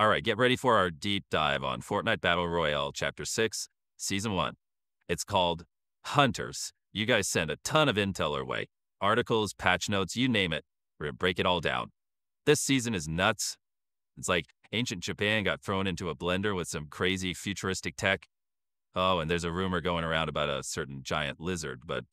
All right, get ready for our deep dive on Fortnite Battle Royale Chapter 6, Season 1. It's called Hunters. You guys sent a ton of intel our way. Articles, patch notes, you name it. We're going to break it all down. This season is nuts. It's like ancient Japan got thrown into a blender with some crazy futuristic tech. Oh, and there's a rumor going around about a certain giant lizard, but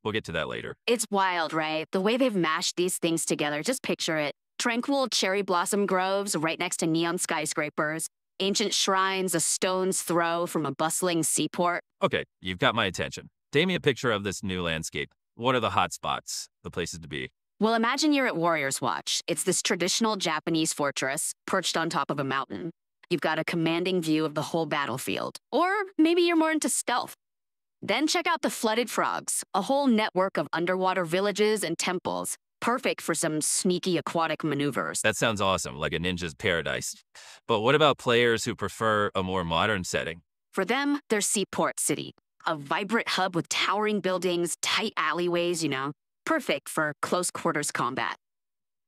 we'll get to that later. It's wild, right? The way they've mashed these things together, just picture it. Tranquil cherry blossom groves right next to neon skyscrapers, ancient shrines a stone's throw from a bustling seaport. Okay, you've got my attention. Take me a picture of this new landscape. What are the hot spots, the places to be? Well, imagine you're at Warrior's Watch. It's this traditional Japanese fortress perched on top of a mountain. You've got a commanding view of the whole battlefield. Or maybe you're more into stealth. Then check out the Flooded Frogs, a whole network of underwater villages and temples, perfect for some sneaky aquatic maneuvers. That sounds awesome, like a ninja's paradise. But what about players who prefer a more modern setting? For them, there's Seaport City, a vibrant hub with towering buildings, tight alleyways, perfect for close quarters combat.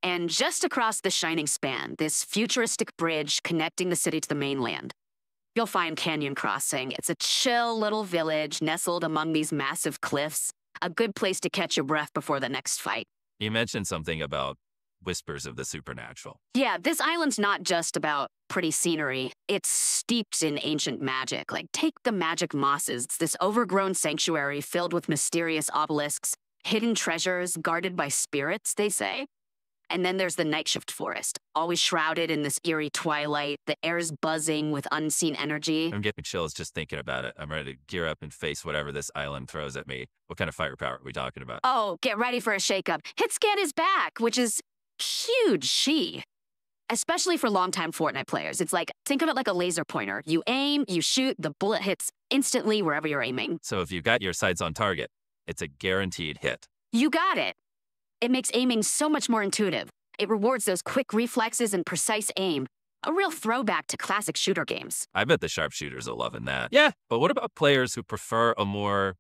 And just across the shining span, this futuristic bridge connecting the city to the mainland. You'll find Canyon Crossing. It's a chill little village nestled among these massive cliffs, a good place to catch your breath before the next fight. You mentioned something about whispers of the supernatural. Yeah, this island's not just about pretty scenery. It's steeped in ancient magic. Like, take the Magic Mosses. It's this overgrown sanctuary filled with mysterious obelisks, hidden treasures guarded by spirits, they say. And then there's the Night Shift Forest, always shrouded in this eerie twilight. The air's buzzing with unseen energy. I'm getting chills just thinking about it. I'm ready to gear up and face whatever this island throws at me. What kind of firepower are we talking about? Oh, get ready for a shakeup. Hitscan is back, which is huge especially for longtime Fortnite players. It's like, think of it like a laser pointer. You aim, you shoot, the bullet hits instantly wherever you're aiming. So if you've got your sights on target, it's a guaranteed hit. You got it. It makes aiming so much more intuitive. It rewards those quick reflexes and precise aim. A real throwback to classic shooter games. I bet the sharpshooters are loving that. Yeah, but what about players who prefer a more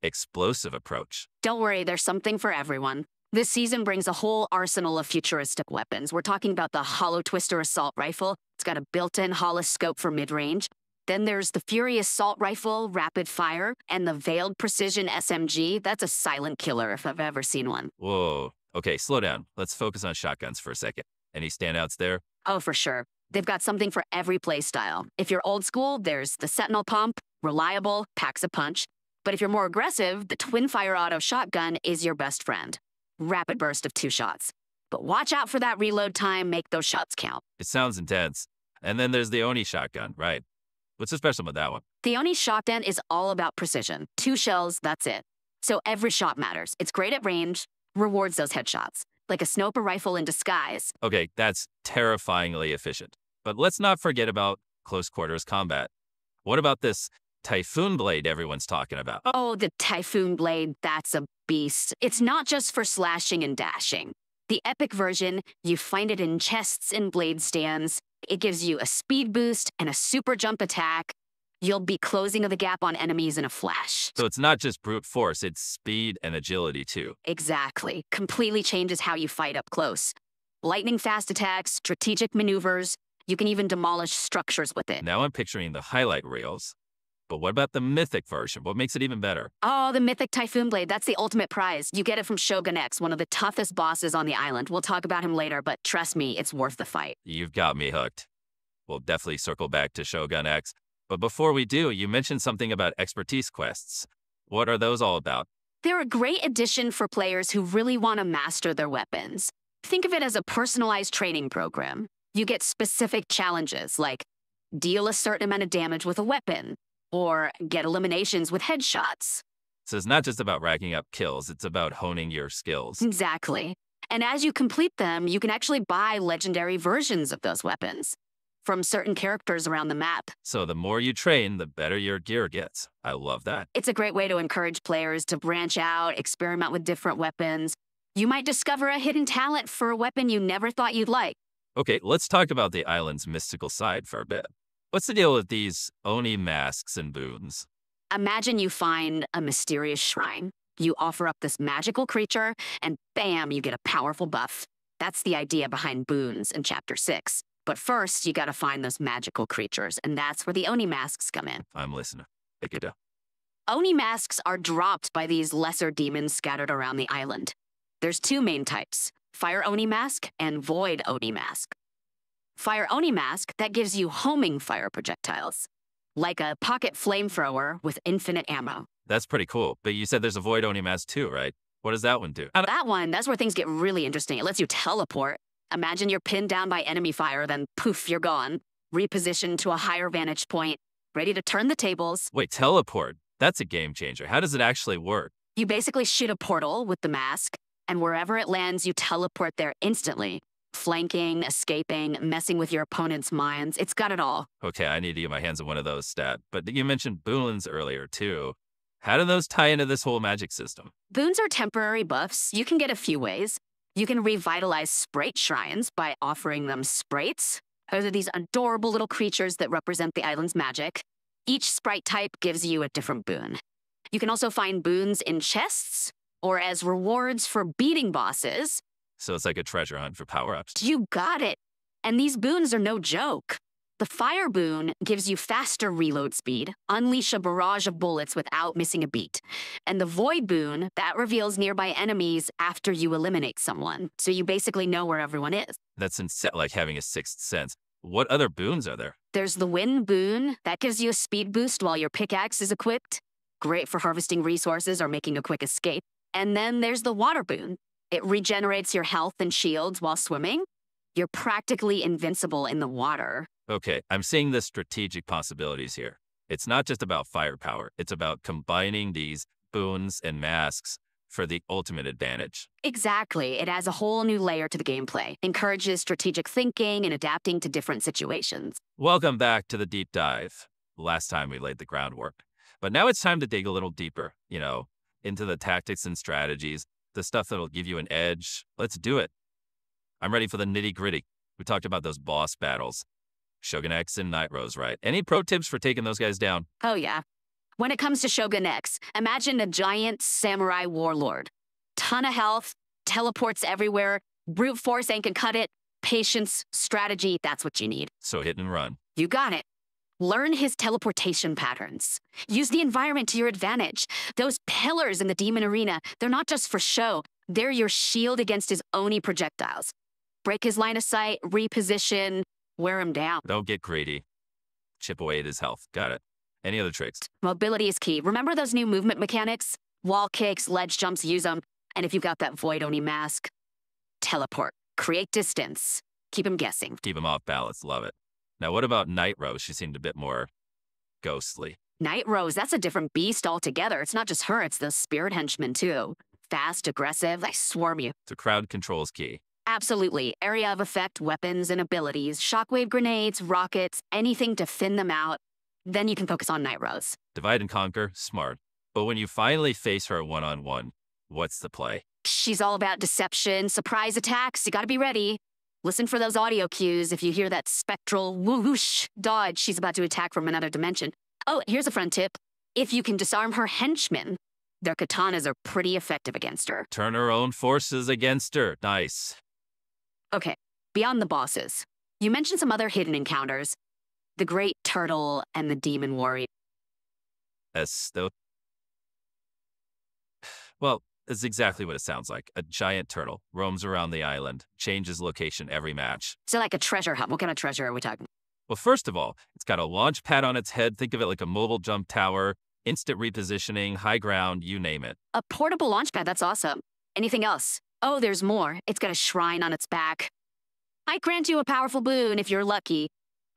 explosive approach? Don't worry, there's something for everyone. This season brings a whole arsenal of futuristic weapons. We're talking about the Hollow Twister Assault Rifle. It's got a built-in hollow scope for mid-range. Then there's the Fury Assault Rifle, rapid fire, and the Veiled Precision SMG. That's a silent killer if I've ever seen one. Whoa. Okay, slow down. Let's focus on shotguns for a second. Any standouts there? Oh, for sure. They've got something for every play style. If you're old school, there's the Sentinel Pump, reliable, packs a punch. But if you're more aggressive, the Twin Fire Auto Shotgun is your best friend. Rapid burst of 2 shots. But watch out for that reload time, make those shots count. It sounds intense. And then there's the Oni shotgun, right? What's so special about that one? The Oni shotgun is all about precision. 2 shells, that's it. So every shot matters. It's great at range, rewards those headshots. Like a sniper rifle in disguise. Okay, that's terrifyingly efficient. But let's not forget about close quarters combat. What about this Typhoon Blade everyone's talking about? Oh, the Typhoon Blade, that's a beast. It's not just for slashing and dashing. The epic version, you find it in chests and blade stands. It gives you a speed boost and a super jump attack. You'll be closing the gap on enemies in a flash. So it's not just brute force, it's speed and agility too. Exactly. Completely changes how you fight up close. Lightning fast attacks, strategic maneuvers. You can even demolish structures with it. Now I'm picturing the highlight reels. But what about the Mythic version? What makes it even better? Oh, the Mythic Typhoon Blade. That's the ultimate prize. You get it from Shogun X, one of the toughest bosses on the island. We'll talk about him later, but trust me, it's worth the fight. You've got me hooked. We'll definitely circle back to Shogun X. But before we do, you mentioned something about expertise quests. What are those all about? They're a great addition for players who really want to master their weapons. Think of it as a personalized training program. You get specific challenges like deal a certain amount of damage with a weapon, or get eliminations with headshots. So it's not just about racking up kills, it's about honing your skills. Exactly. And as you complete them, you can actually buy legendary versions of those weapons from certain characters around the map. So the more you train, the better your gear gets. I love that. It's a great way to encourage players to branch out, experiment with different weapons. You might discover a hidden talent for a weapon you never thought you'd like. Okay, let's talk about the island's mystical side for a bit. What's the deal with these Oni masks and boons? Imagine you find a mysterious shrine. You offer up this magical creature, and bam, you get a powerful buff. That's the idea behind boons in Chapter 6. But first, you gotta find those magical creatures, and that's where the Oni masks come in. I'm listening. Take it down. Oni masks are dropped by these lesser demons scattered around the island. There's two main types, Fire Oni mask and Void Oni mask. Fire Oni mask, that gives you homing fire projectiles, like a pocket flamethrower with infinite ammo. That's pretty cool. But you said there's a Void Oni mask too, right? What does that one do? That's where things get really interesting. It lets you teleport. Imagine you're pinned down by enemy fire, then poof, you're gone. Repositioned to a higher vantage point, ready to turn the tables. Wait, teleport? That's a game changer. How does it actually work? You basically shoot a portal with the mask, and wherever it lands, you teleport there instantly. Flanking, escaping, messing with your opponent's minds. It's got it all. Okay, I need to get my hands on one of those stat. But you mentioned boons earlier too. How do those tie into this whole magic system? Boons are temporary buffs. You can get a few ways. You can revitalize sprite shrines by offering them sprites. Those are these adorable little creatures that represent the island's magic. Each sprite type gives you a different boon. You can also find boons in chests or as rewards for beating bosses. So it's like a treasure hunt for power-ups. You got it. And these boons are no joke. The fire boon gives you faster reload speed, unleash a barrage of bullets without missing a beat. And the void boon, that reveals nearby enemies after you eliminate someone. So you basically know where everyone is. That's like having a sixth sense. What other boons are there? There's the wind boon. That gives you a speed boost while your pickaxe is equipped. Great for harvesting resources or making a quick escape. And then there's the water boon. It regenerates your health and shields while swimming. You're practically invincible in the water. Okay, I'm seeing the strategic possibilities here. It's not just about firepower. It's about combining these boons and masks for the ultimate advantage. Exactly. It adds a whole new layer to the gameplay, encourages strategic thinking and adapting to different situations. Welcome back to the deep dive. Last time we laid the groundwork. But now it's time to dig a little deeper, into the tactics and strategies, the stuff that'll give you an edge. Let's do it. I'm ready for the nitty-gritty. We talked about those boss battles. Shogun X and Night Rose, right? Any pro tips for taking those guys down? Oh, yeah. When it comes to Shogun X, imagine a giant samurai warlord. Ton of health, teleports everywhere, brute force ain't gonna cut it, patience, strategy, that's what you need. So hit and run. You got it. Learn his teleportation patterns. Use the environment to your advantage. Those pillars in the demon arena, they're not just for show. They're your shield against his Oni projectiles. Break his line of sight, reposition, wear him down. Don't get greedy. Chip away at his health. Got it. Any other tricks? Mobility is key. Remember those new movement mechanics? Wall kicks, ledge jumps, use them. And if you've got that Void Oni mask, teleport. Create distance. Keep him guessing. Keep him off balance. Love it. Now, what about Night Rose? She seemed a bit more ghostly. Night Rose, that's a different beast altogether. It's not just her, it's the spirit henchmen too. Fast, aggressive, they swarm you. So crowd control is key. Absolutely. Area of effect, weapons and abilities, shockwave grenades, rockets, anything to thin them out. Then you can focus on Night Rose. Divide and conquer, smart. But when you finally face her one-on-one, what's the play? She's all about deception, surprise attacks. You gotta be ready. Listen for those audio cues if you hear that spectral whoosh dodge. She's about to attack from another dimension. Oh, here's a fun tip. If you can disarm her henchmen, their katanas are pretty effective against her. Turn her own forces against her. Nice. Okay, beyond the bosses. You mentioned some other hidden encounters. The Great Turtle and the Demon Warrior. Well, it's exactly what it sounds like. A giant turtle roams around the island, changes location every match. So like a treasure hunt. What kind of treasure are we talking? Well, first of all, it's got a launch pad on its head. Think of it like a mobile jump tower, instant repositioning, high ground, you name it. A portable launch pad, that's awesome. Anything else? Oh, there's more. It's got a shrine on its back. I grant you a powerful boon if you're lucky.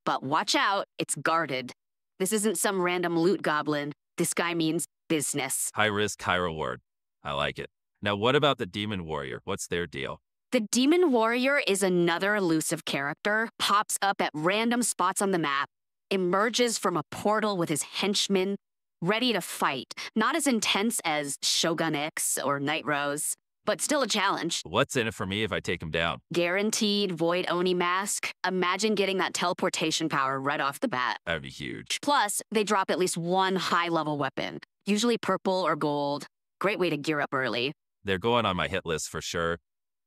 But watch out, it's guarded. This isn't some random loot goblin. This guy means business. High risk, high reward. I like it. Now, what about the Demon Warrior? What's their deal? The Demon Warrior is another elusive character, pops up at random spots on the map, emerges from a portal with his henchmen, ready to fight. Not as intense as Shogun X or Night Rose, but still a challenge. What's in it for me if I take him down? Guaranteed Void Oni mask. Imagine getting that teleportation power right off the bat. That'd be huge. Plus, they drop at least one high-level weapon, usually purple or gold. Great way to gear up early. They're going on my hit list for sure.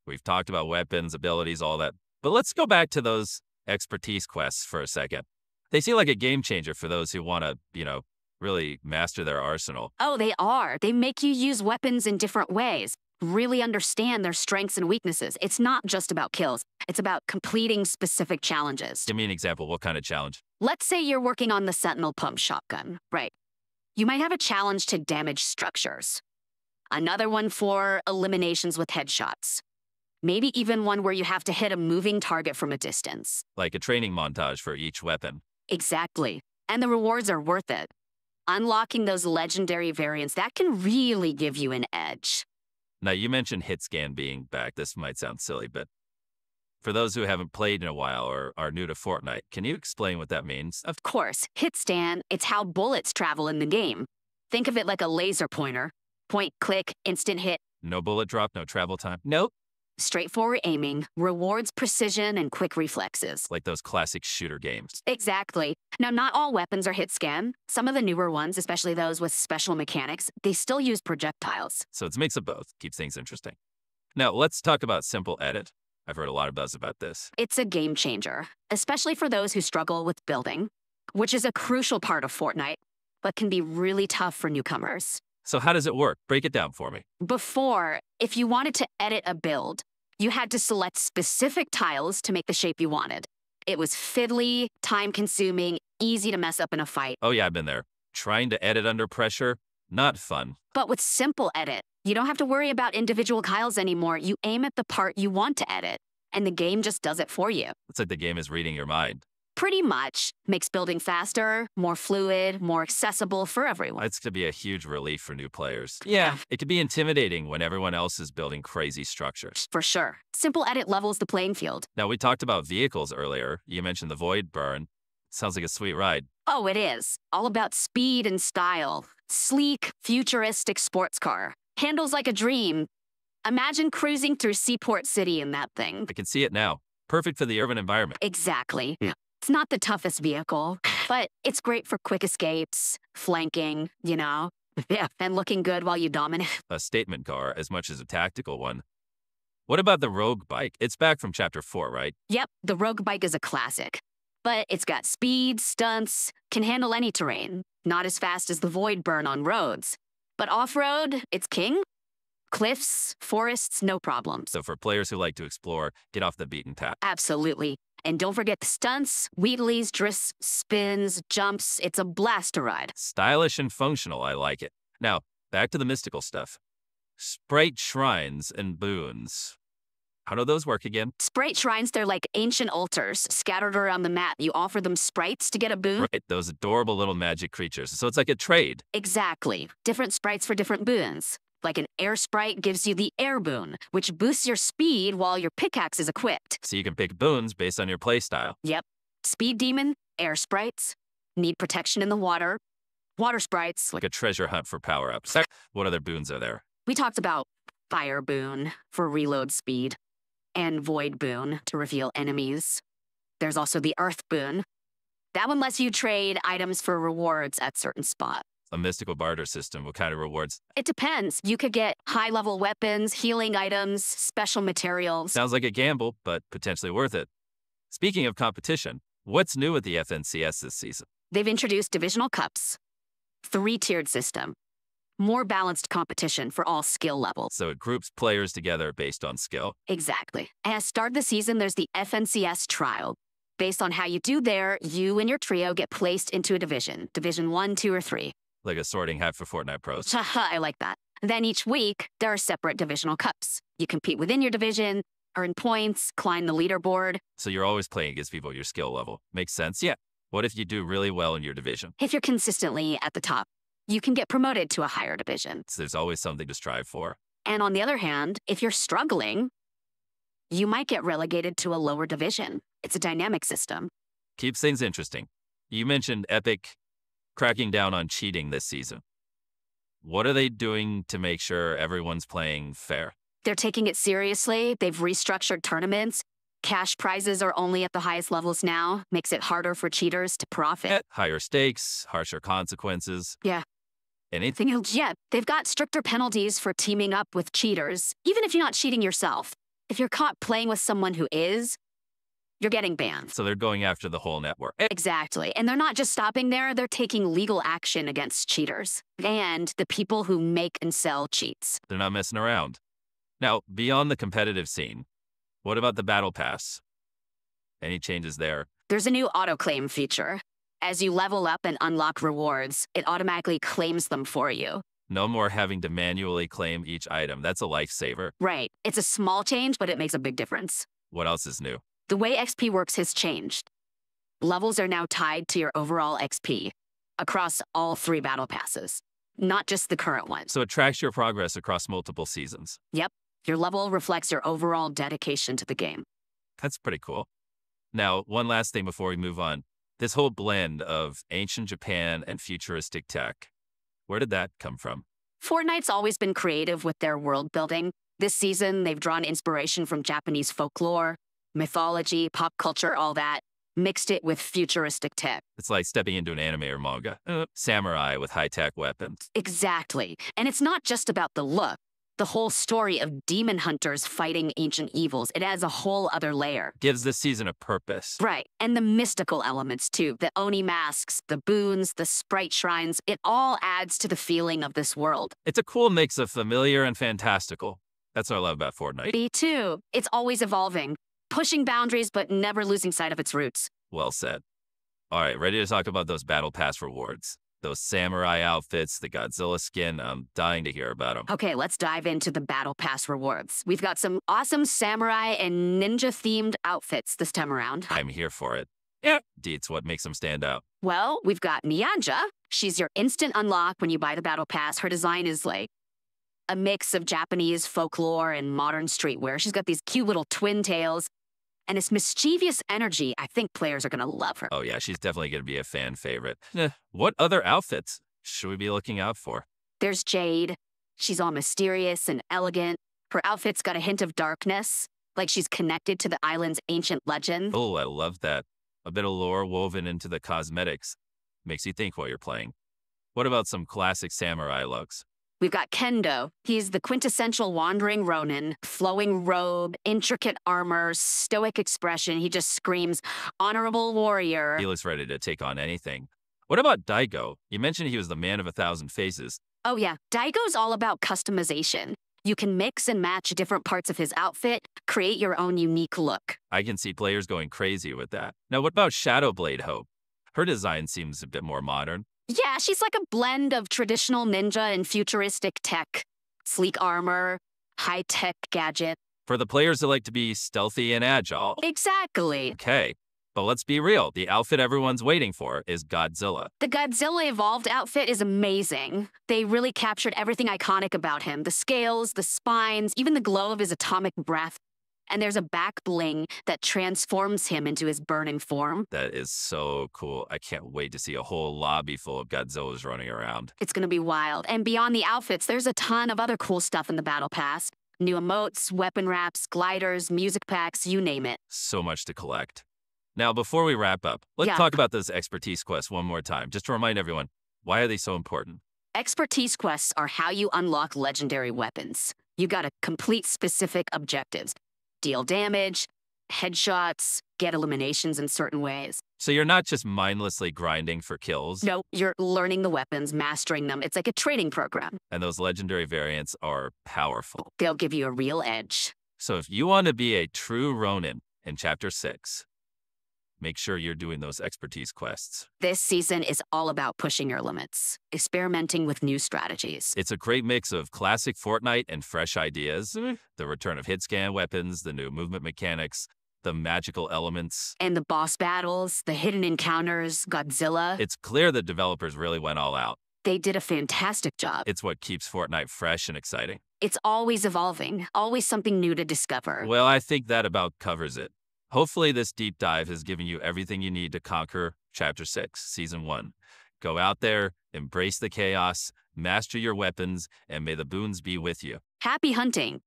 We've talked about weapons, abilities, all that. But let's go back to those expertise quests for a second. They seem like a game changer for those who want to, really master their arsenal. Oh, they are. They make you use weapons in different ways, really understand their strengths and weaknesses. It's not just about kills, it's about completing specific challenges. Give me an example. What kind of challenge? Let's say you're working on the Sentinel pump shotgun, right? You might have a challenge to damage structures, another one for eliminations with headshots, maybe even one where you have to hit a moving target from a distance. Like a training montage for each weapon. Exactly. And the rewards are worth it. Unlocking those legendary variants, that can really give you an edge. Now, you mentioned hit scan being back. This might sound silly, but for those who haven't played in a while or are new to Fortnite, can you explain what that means? Of course, hit scan, it's how bullets travel in the game. Think of it like a laser pointer. Point, click, instant hit. No bullet drop, no travel time? Nope. Straightforward aiming, rewards precision and quick reflexes. Like those classic shooter games. Exactly. Now, not all weapons are hit scan. Some of the newer ones, especially those with special mechanics, they still use projectiles. So it's a mix of both. Keeps things interesting. Now, let's talk about simple edit. I've heard a lot of buzz about this. It's a game changer, especially for those who struggle with building, which is a crucial part of Fortnite, but can be really tough for newcomers. So how does it work? Break it down for me. Before, if you wanted to edit a build, you had to select specific tiles to make the shape you wanted. It was fiddly, time-consuming, easy to mess up in a fight. Oh yeah, I've been there. Trying to edit under pressure, not fun. But with simple edit, you don't have to worry about individual tiles anymore. You aim at the part you want to edit, and the game just does it for you. It's like the game is reading your mind. Pretty much. Makes building faster, more fluid, more accessible for everyone. It's going to be a huge relief for new players. Yeah, it could be intimidating when everyone else is building crazy structures. For sure. Simple edit levels the playing field. Now, we talked about vehicles earlier. You mentioned the Void Burn. Sounds like a sweet ride. Oh, it is. All about speed and style. Sleek, futuristic sports car. Handles like a dream. Imagine cruising through Seaport City in that thing. I can see it now. Perfect for the urban environment. Exactly. Yeah. It's not the toughest vehicle, but it's great for quick escapes, flanking, Yeah, and looking good while you dominate. A statement car as much as a tactical one. What about the Rogue bike? It's back from Chapter 4, right? Yep, the Rogue bike is a classic. But it's got speed, stunts, can handle any terrain. Not as fast as the Void Burn on roads. But off-road, it's king. Cliffs, forests, no problems. So for players who like to explore, get off the beaten path. Absolutely. And don't forget the stunts, wheelies, drifts, spins, jumps. It's a blast to ride. Stylish and functional, I like it. Now, back to the mystical stuff. Sprite shrines and boons. How do those work again? Sprite shrines, they're like ancient altars scattered around the map. You offer them sprites to get a boon. Right, those adorable little magic creatures. So it's like a trade. Exactly. Different sprites for different boons. Like an air sprite gives you the air boon, which boosts your speed while your pickaxe is equipped. So you can pick boons based on your playstyle. Yep. Speed demon, air sprites. Need protection in the water. Water sprites. Like a treasure hunt for power-ups. What other boons are there? We talked about fire boon for reload speed and void boon to reveal enemies. There's also the earth boon. That one lets you trade items for rewards at certain spots. A mystical barter system. What kind of rewards? It depends. You could get high-level weapons, healing items, special materials. Sounds like a gamble, but potentially worth it. Speaking of competition, what's new with the FNCS this season? They've introduced divisional cups, 3-tiered system, more balanced competition for all skill levels. So it groups players together based on skill. Exactly. And at start of the season, there's the FNCS trial. Based on how you do there, you and your trio get placed into a division. Division 1, 2, or 3. Like a sorting hat for Fortnite pros. I like that. Then each week, there are separate divisional cups. You compete within your division, earn points, climb the leaderboard. So you're always playing against people at your skill level. Makes sense, yeah. What if you do really well in your division? If you're consistently at the top, you can get promoted to a higher division. So there's always something to strive for. And on the other hand, if you're struggling, you might get relegated to a lower division. It's a dynamic system. Keeps things interesting. You mentioned Epic cracking down on cheating this season. What are they doing to make sure everyone's playing fair? They're taking it seriously. They've restructured tournaments. Cash prizes are only at the highest levels now. Makes it harder for cheaters to profit. Higher stakes, harsher consequences. Yeah. Anything else? Yeah, they've got stricter penalties for teaming up with cheaters, even if you're not cheating yourself. If you're caught playing with someone who is, you're getting banned. So they're going after the whole network. Exactly. And they're not just stopping there, they're taking legal action against cheaters and the people who make and sell cheats. They're not messing around. Now, beyond the competitive scene, what about the Battle Pass? Any changes there? There's a new auto-claim feature. As you level up and unlock rewards, it automatically claims them for you. No more having to manually claim each item. That's a lifesaver. Right. It's a small change, but it makes a big difference. What else is new? The way XP works has changed. Levels are now tied to your overall XP across all 3 battle passes, not just the current one. So it tracks your progress across multiple seasons. Yep. Your level reflects your overall dedication to the game. That's pretty cool. Now, one last thing before we move on. This whole blend of ancient Japan and futuristic tech, where did that come from? Fortnite's always been creative with their world building. This season, they've drawn inspiration from Japanese folklore, mythology, pop culture, all that, mixed it with futuristic tech. It's like stepping into an anime or manga. Samurai with high-tech weapons. Exactly. And it's not just about the look. The whole story of demon hunters fighting ancient evils, it adds a whole other layer. Gives this season a purpose. Right. And the mystical elements, too. The Oni masks, the boons, the sprite shrines. It all adds to the feeling of this world. It's a cool mix of familiar and fantastical. That's what I love about Fortnite. Me too. It's always evolving, pushing boundaries but never losing sight of its roots. Well said. All right, ready to talk about those Battle Pass rewards? Those samurai outfits, the Godzilla skin, I'm dying to hear about them. Okay, let's dive into the Battle Pass rewards. We've got some awesome samurai and ninja-themed outfits this time around. I'm here for it. Yeah. Deets, what makes them stand out? Well, we've got Nyanja. She's your instant unlock when you buy the Battle Pass. Her design is like a mix of Japanese folklore and modern streetwear. She's got these cute little twin tails. And this mischievous energy, I think players are going to love her. Oh yeah, she's definitely going to be a fan favorite. What other outfits should we be looking out for? There's Jade. She's all mysterious and elegant. Her outfit's got a hint of darkness, like she's connected to the island's ancient legend. Oh, I love that. A bit of lore woven into the cosmetics. Makes you think while you're playing. What about some classic samurai looks? We've got Kendo. He's the quintessential wandering Ronin. Flowing robe, intricate armor, stoic expression. He just screams, honorable warrior. He looks ready to take on anything. What about Daigo? You mentioned he was the man of 1,000 faces. Oh yeah, Daigo's all about customization. You can mix and match different parts of his outfit, create your own unique look. I can see players going crazy with that. Now, what about Shadowblade Hope? Her design seems a bit more modern. Yeah, she's like a blend of traditional ninja and futuristic tech. Sleek armor, high-tech gadget. For the players that like to be stealthy and agile. Exactly. Okay, but let's be real. The outfit everyone's waiting for is Godzilla. The Godzilla Evolved outfit is amazing. They really captured everything iconic about him. The scales, the spines, even the glow of his atomic breath. And there's a back bling that transforms him into his burning form. That is so cool. I can't wait to see a whole lobby full of Godzillas running around. It's gonna be wild. And beyond the outfits, there's a ton of other cool stuff in the Battle Pass. New emotes, weapon wraps, gliders, music packs, you name it. So much to collect. Now, before we wrap up, let's talk about those expertise quests one more time, just to remind everyone, why are they so important? Expertise quests are how you unlock legendary weapons. You gotta complete specific objectives. Deal damage, headshots, get eliminations in certain ways. So you're not just mindlessly grinding for kills? No, you're learning the weapons, mastering them. It's like a training program. And those legendary variants are powerful. They'll give you a real edge. So if you want to be a true Ronin in Chapter 6, make sure you're doing those expertise quests. This season is all about pushing your limits, experimenting with new strategies. It's a great mix of classic Fortnite and fresh ideas. The return of hit scan weapons, the new movement mechanics, the magical elements. And the boss battles, the hidden encounters, Godzilla. It's clear the developers really went all out. They did a fantastic job. It's what keeps Fortnite fresh and exciting. It's always evolving, always something new to discover. Well, I think that about covers it. Hopefully this deep dive has given you everything you need to conquer Chapter 6, Season 1. Go out there, embrace the chaos, master your weapons, and may the boons be with you. Happy hunting!